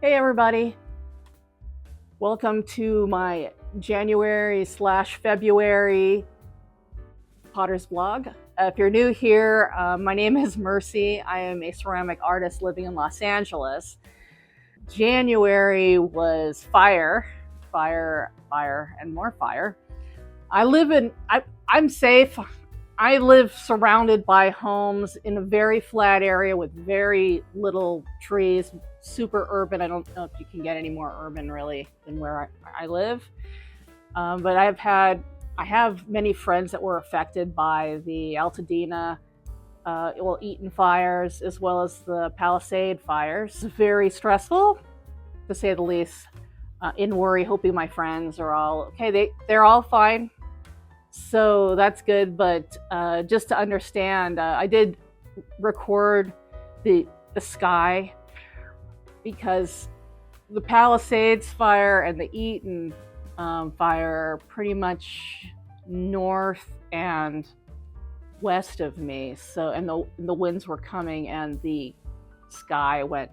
Hey everybody, welcome to my January/February Potter's Blog. If you're new here, my name is Mercy. I am a ceramic artist living in Los Angeles. January was fire, and more fire. I'm safe. I live surrounded by homes in a very flat area with very little trees, super urban. I don't know if you can get any more urban really than where I live. But I have many friends that were affected by the Altadena, Eaton fires, as well as the Palisade fires. Very stressful, to say the least. In worry, hoping my friends are all okay. They're all fine. So that's good, but just to understand, I did record the sky because the Palisades fire and the Eaton fire are pretty much north and west of me. So, and the winds were coming, and the sky went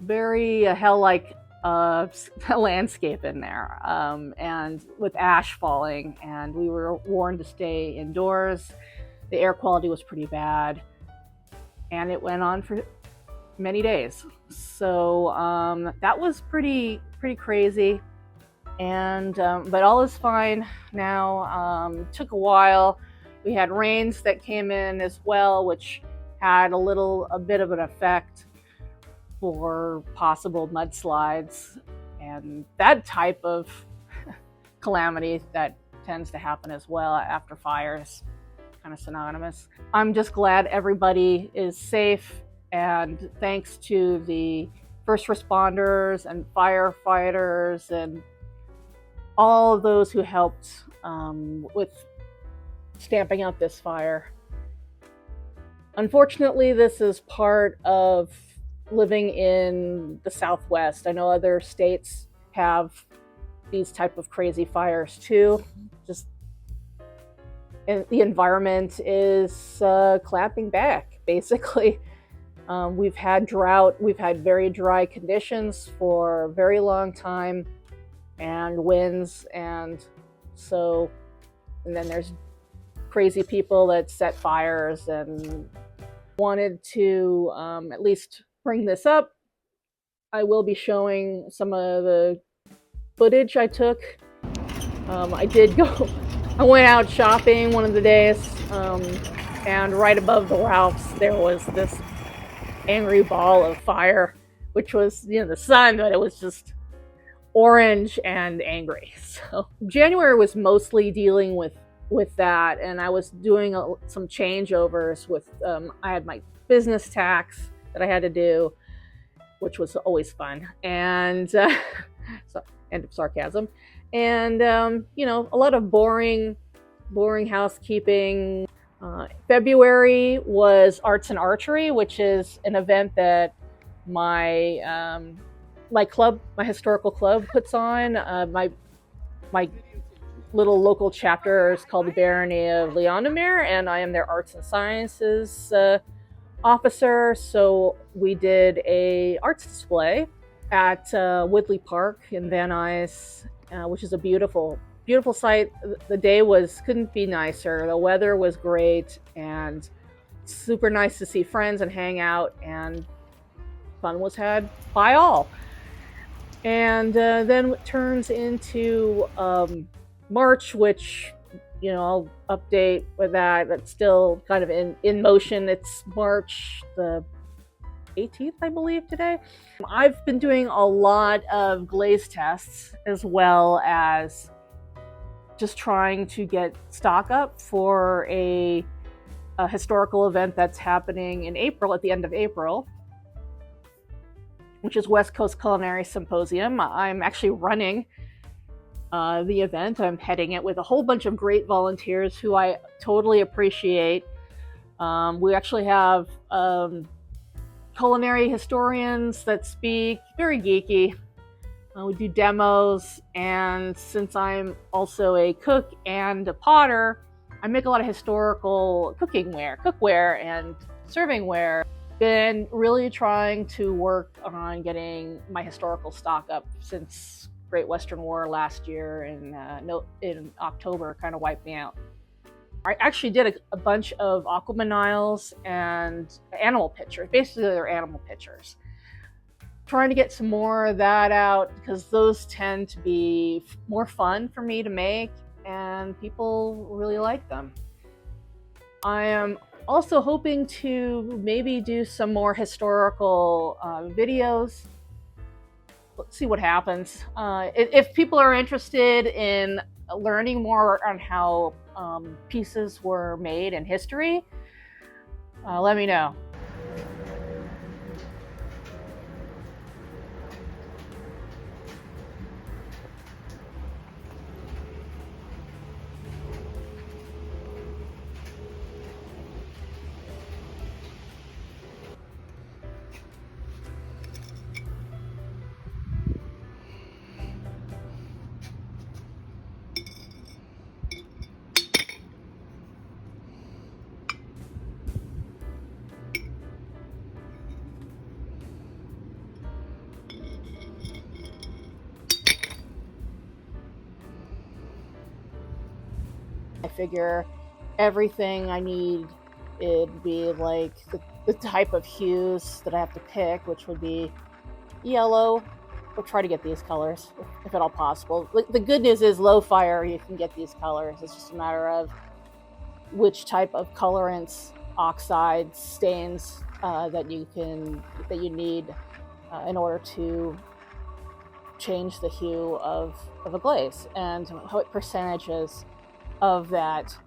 very hell-like landscape in there, and with ash falling, and we were warned to stay indoors. The air quality was pretty bad, and it went on for many days. So that was pretty crazy, and but all is fine now. Took a while. We had rains that came in as well, which had a bit of an effect for possible mudslides and that type of calamity that tends to happen as well after fires, kind of synonymous. I'm just glad everybody is safe, and thanks to the first responders and firefighters and all of those who helped with stamping out this fire. Unfortunately, this is part of living in the Southwest. I know other states have these type of crazy fires too. And the environment is clapping back, basically. We've had drought, we've had very dry conditions for a very long time, and winds, and then there's crazy people that set fires. And wanted to at least bring this up. I will be showing some of the footage I took. I went out shopping one of the days, and right above the Ralphs there was this angry ball of fire, which was, the sun, but it was just orange and angry. So January was mostly dealing with that, and I was doing some changeovers with, I had my business tax that I had to do, which was always fun, and so end of sarcasm, and a lot of boring housekeeping. February was Arts and Archery, which is an event that my historical club puts on. My little local chapter is called the Barony of Leondomere, and I am their Arts and Sciences officer. So we did a arts display at Woodley Park in Van Nuys, which is a beautiful site. The day couldn't be nicer. The weather was great, and super nice to see friends and hang out, and fun was had by all. And then it turns into March, which I'll update with that. That's still kind of in motion. It's March the 18th, I believe, today. I've been doing a lot of glaze tests, as well as just trying to get stock up for a historical event that's happening in April, at the end of April, which is West Coast Culinary Symposium. I'm actually running the event. I'm heading it with a whole bunch of great volunteers who I totally appreciate. We actually have culinary historians that speak, very geeky. We do demos, and since I'm also a cook and a potter, I make a lot of historical cookware and servingware. Been really trying to work on getting my historical stock up since Great Western War last year in October kind of wiped me out. I actually did a bunch of aquamanils and animal pictures. Basically, they're animal pictures. Trying to get some more of that out because those tend to be more fun for me to make and people really like them. I am also hoping to maybe do some more historical videos. Let's see what happens. If people are interested in learning more on how pieces were made in history, let me know. I figure everything I need, it'd be like the type of hues that I have to pick, which would be yellow. We'll try to get these colors if at all possible. The good news is low fire, you can get these colors. It's just a matter of which type of colorants, oxides, stains that you need in order to change the hue of a glaze, and what percentages of that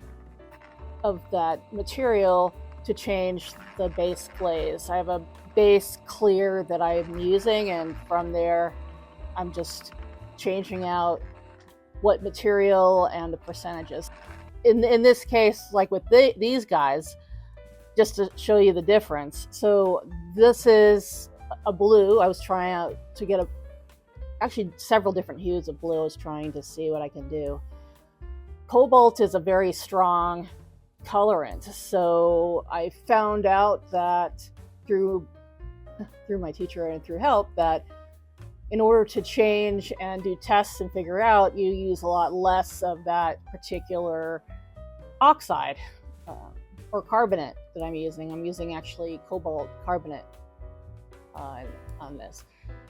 material to change the base glaze. I have a base clear that I'm using, and from there I'm just changing out what material and the percentages. In this case, like with these guys, just to show you the difference. So this is a blue. I was trying out to get actually several different hues of blue. I was trying to see what I can do. Cobalt is a very strong colorant, so I found out that through my teacher and through help that in order to change and do tests and figure out, you use a lot less of that particular oxide or carbonate that I'm using. I'm using actually cobalt carbonate on this.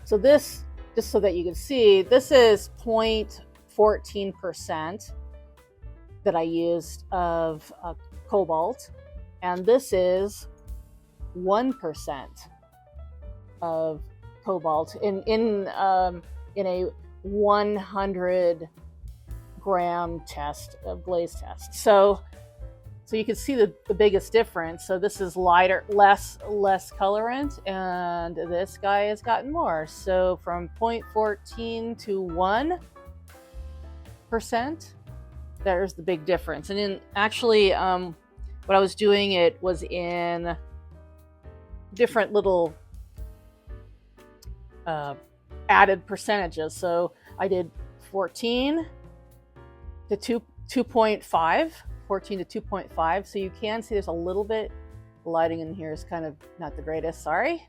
So this, just so that you can see, this is 0.14% that I used of cobalt, and this is 1% of cobalt in a 100 gram test of glaze test. So you can see the biggest difference. So this is lighter, less colorant, and this guy has gotten more. So from 0.14 to 1%, there's the big difference. And in actually, what I was doing, it was in different little added percentages. So I did 14 to 2.5. 14 to 2.5. So you can see there's a little bit, the lighting in here is kind of not the greatest, sorry.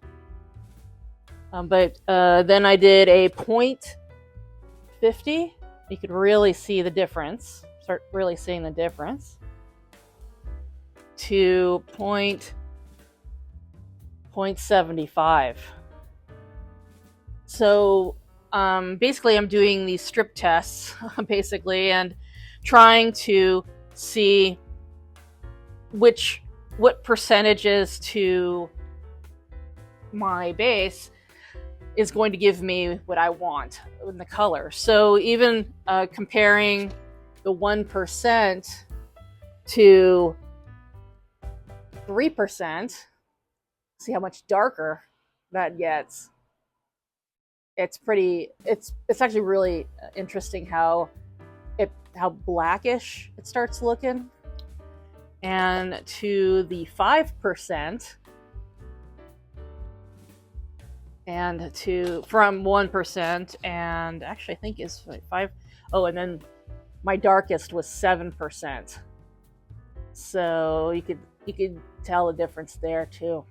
But then I did a 0.50. You could really see the difference, start really seeing the difference, to 0.75. So basically I'm doing these strip tests basically, and trying to see what percentages to my base is going to give me what I want in the color. So even comparing the 1% to 3%, see how much darker that gets. It's actually really interesting how blackish it starts looking. And to the 5%, and from 1%, and actually I think is like 5. Oh, and then my darkest was 7%. So you could tell the difference there too.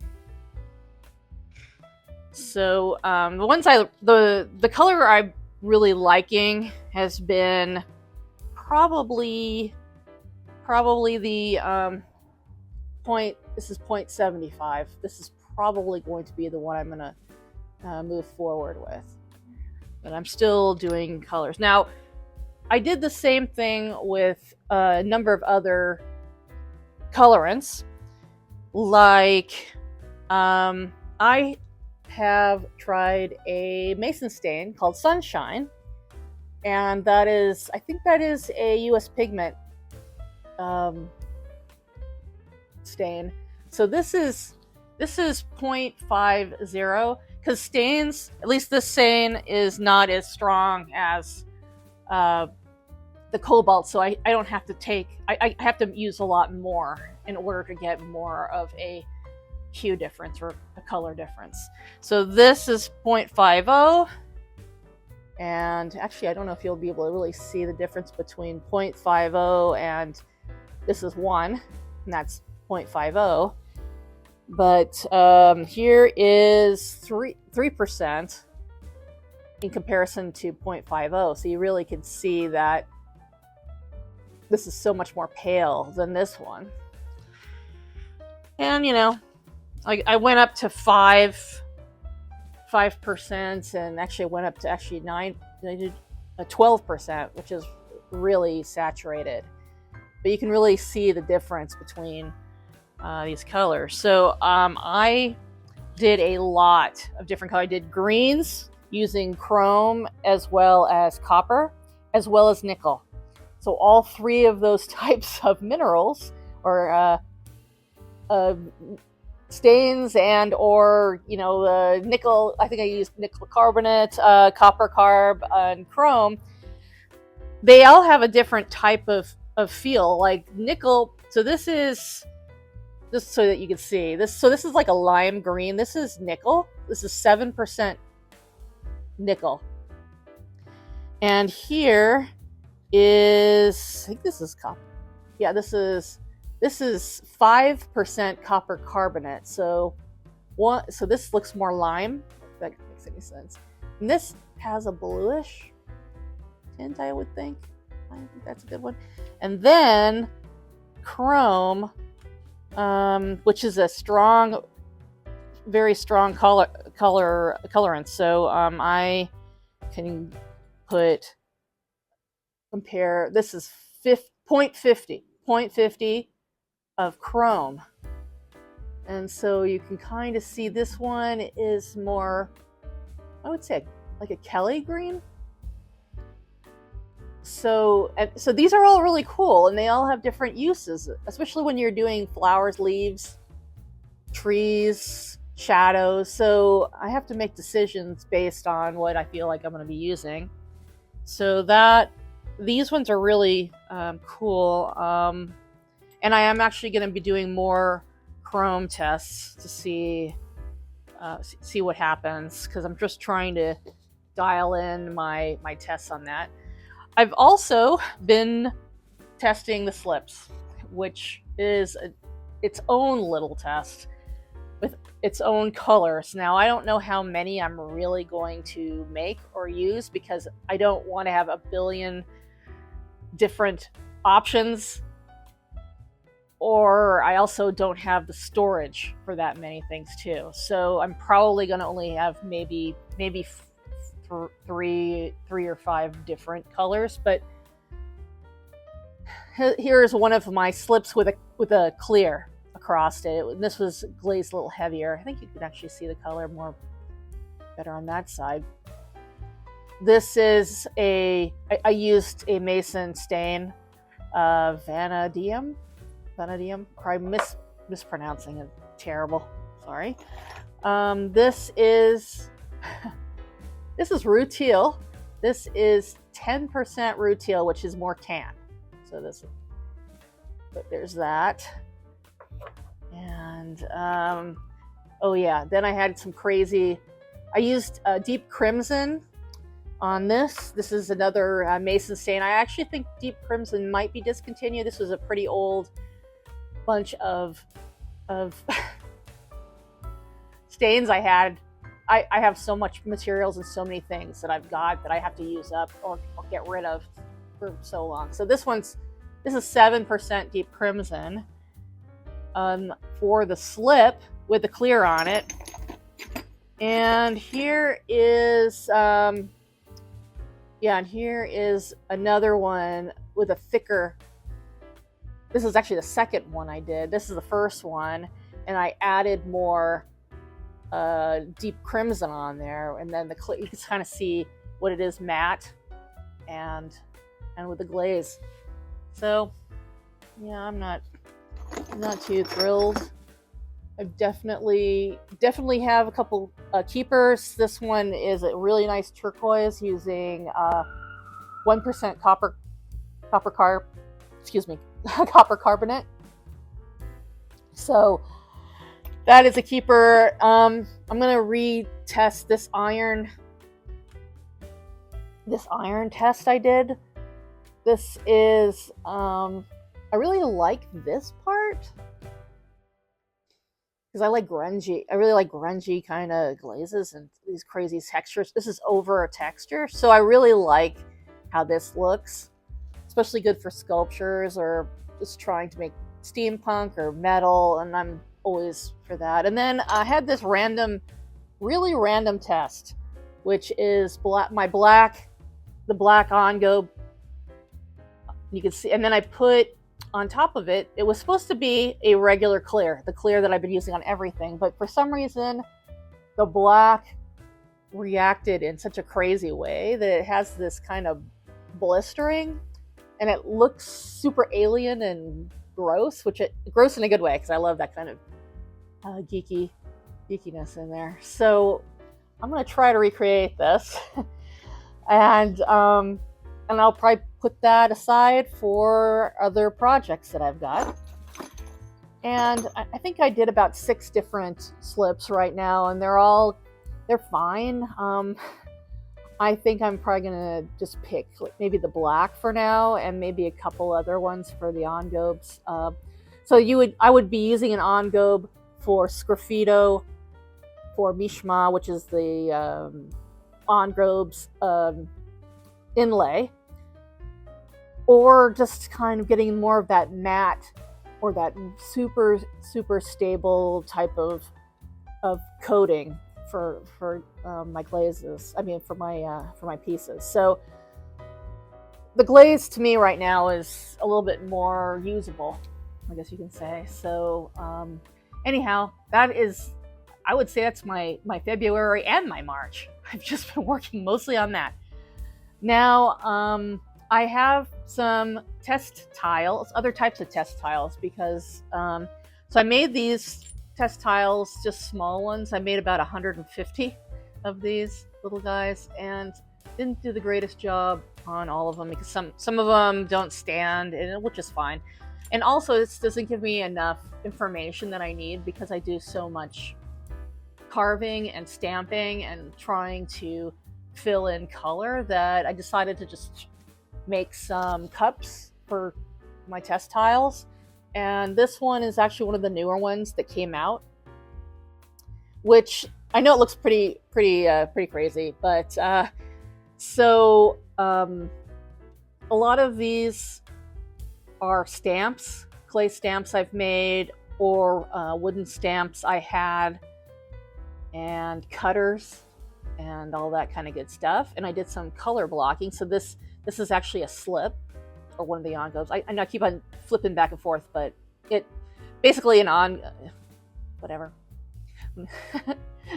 So the ones the color I'm really liking has been probably the point. This is 0.75. This is probably going to be the one I'm gonna move forward with. But I'm still doing colors now. I did the same thing with a number of other colorants, like I have tried a mason stain called Sunshine, and that is, I think that is a US Pigment stain. So this is 0.50, because stains, at least this stain is not as strong as the cobalt, so I don't have to take, I have to use a lot more in order to get more of a hue difference or a color difference. So this is 0.50, and actually I don't know if you'll be able to really see the difference between 0.50 and this is 1, and that's 0.50. But here is 3% in comparison to 0.50, so you really can see that this is so much more pale than this one. And you know, I went up to 5%, and actually went up to 12%, which is really saturated. But you can really see the difference between these colors. So I did a lot of different colors. I did greens using chrome, as well as copper, as well as nickel. So all three of those types of minerals, or stains, and or nickel. I think I used nickel carbonate, copper carb, and chrome. They all have a different type of feel. Like nickel. So this is just so that you can see this. So this is like a lime green. This is nickel. This is 7% nickel. And here is, I think this is copper. Yeah, this is 5% copper carbonate. So this looks more lime, if that makes any sense. And this has a bluish tint, I would think. I think that's a good one. And then chrome, which is a strong, very strong colorant. So I can compare. This is 0.50 of chrome, and so you can kind of see this one is more, I would say, like a Kelly green. So these are all really cool, and they all have different uses, especially when you're doing flowers, leaves, trees, shadows. So I have to make decisions based on what I feel like I'm going to be using. So these ones are really cool. And I am actually going to be doing more chrome tests to see what happens, because I'm just trying to dial in my tests on that. I've also been testing the slips, which is its own little test with its own colors. Now, I don't know how many I'm really going to make or use, because I don't want to have a billion different options, or I also don't have the storage for that many things too. So I'm probably going to only have maybe 3 or 5 different colors. But here's one of my slips with a clear across it. This was glazed a little heavier. I think you can actually see the color more better on that side. This is I used a mason stain, vanadium. I'm mispronouncing it. Terrible. Sorry. This is rutile. This is 10% rutile, which is more tan. So but there's that. And oh yeah, then I had some crazy. I used deep crimson on this. This is another mason stain. I actually think deep crimson might be discontinued. This was a pretty old bunch of stains I had. I have so much materials and so many things that I've got that I have to use up or get rid of for so long. So this is 7% deep crimson for the slip with the clear on it. And here is, and here is another one with a thicker. This is actually the second one I did. This is the first one, and I added more deep crimson on there, and then you can kind of see what it is matte and with the glaze. So yeah, I'm not too thrilled. I definitely have a couple keepers. This one is a really nice turquoise using 1% copper carbonate. So that is a keeper. I'm gonna retest this iron test I did. This is I really like this part because I really like grungy kind of glazes and these crazy textures. This is over a texture, so I really like how this looks, especially good for sculptures or just trying to make steampunk or metal, and I'm always for that. And then I had this really random test, which is the black on-go. You can see, and then I put on top of it, it was supposed to be a regular clear, the clear that I've been using on everything, but for some reason the black reacted in such a crazy way that it has this kind of blistering, and it looks super alien and gross, gross in a good way, because I love that kind of geekiness in there. So I'm going to try to recreate this and I'll probably put that aside for other projects that I've got. And I think I did about 6 different slips right now, and they're fine. I think I'm probably gonna just pick maybe the black for now, and maybe a couple other ones for the on-gobes. So I would be using an on-gobe for sgraffito, for mishma, which is the on-gobes inlay, or just kind of getting more of that matte or that super stable type of coating for my glazes. I mean, for my pieces. So the glaze to me right now is a little bit more usable, I guess you can say. So anyhow, I would say that's my February and my March. I've just been working mostly on that. Now I have some test tiles, other types of test tiles, because so I made these test tiles, just small ones. I made about 150 of these little guys, and didn't do the greatest job on all of them because some of them don't stand, which is fine. And also, this doesn't give me enough information that I need because I do so much carving and stamping and trying to fill in color that I decided to just make some cups for my test tiles. And this one is actually one of the newer ones that came out, which I know it looks pretty crazy, but so a lot of these are stamps, clay stamps I've made, or wooden stamps I had, and cutters and all that kind of good stuff. And I did some color blocking. So this is actually a slip, or one of the on-gobes. I know I keep on flipping back and forth, but it basically whatever.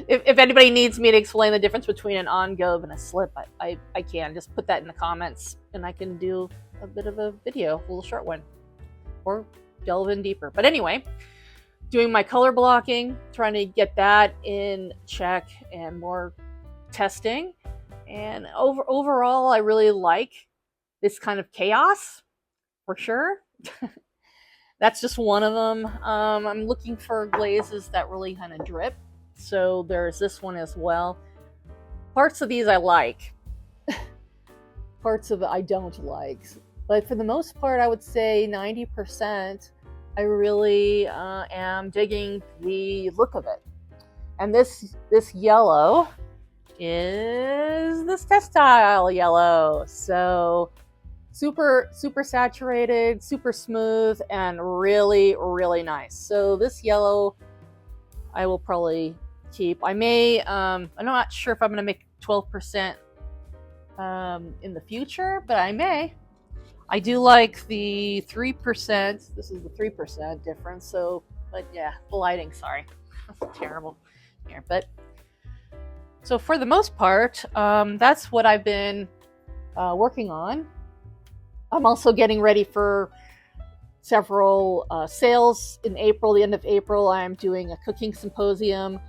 If anybody needs me to explain the difference between an on-gobe and a slip, I can. Just put that in the comments and I can do a bit of a video, a little short one, or delve in deeper. But anyway, doing my color blocking, trying to get that in check, and more testing. And overall, I really like this kind of chaos, for sure. That's just one of them. I'm looking for glazes that really kind of drip. So there's this one as well. Parts of these I like. Parts of it I don't like. But for the most part, I would say 90%, I really am digging the look of it. And this yellow is this textile yellow. So super saturated, super smooth, and really nice. So this yellow I will probably keep. I may, I'm not sure if I'm going to make 12% in the future, but I may. I do like the 3%. This is the 3% difference. So, but yeah, the lighting, sorry. That's terrible here. But so for the most part, that's what I've been working on. I'm also getting ready for several sales in April, the end of April. I'm doing a cooking symposium.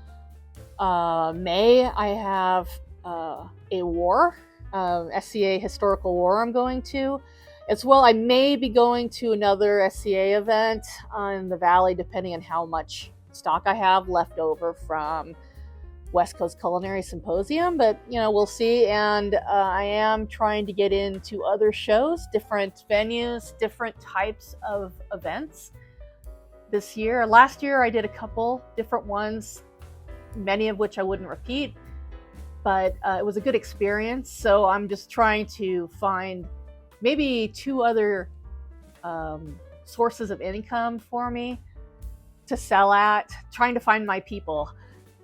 May, I have a war, SCA historical war I'm going to. As well, I may be going to another SCA event in the Valley, depending on how much stock I have left over from West Coast Culinary Symposium, but we'll see. And I am trying to get into other shows, different venues, different types of events this year. Last year I did a couple different ones, many of which I wouldn't repeat, but it was a good experience. So I'm just trying to find maybe 2 other sources of income for me to sell at, trying to find my people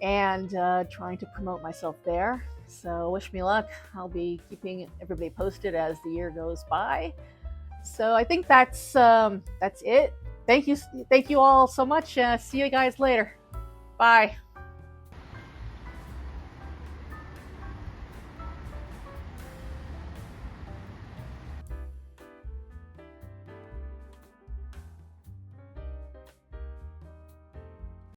and trying to promote myself there. So wish me luck. I'll be keeping everybody posted as the year goes by. So I think that's it. Thank you all so much. See you guys later. Bye.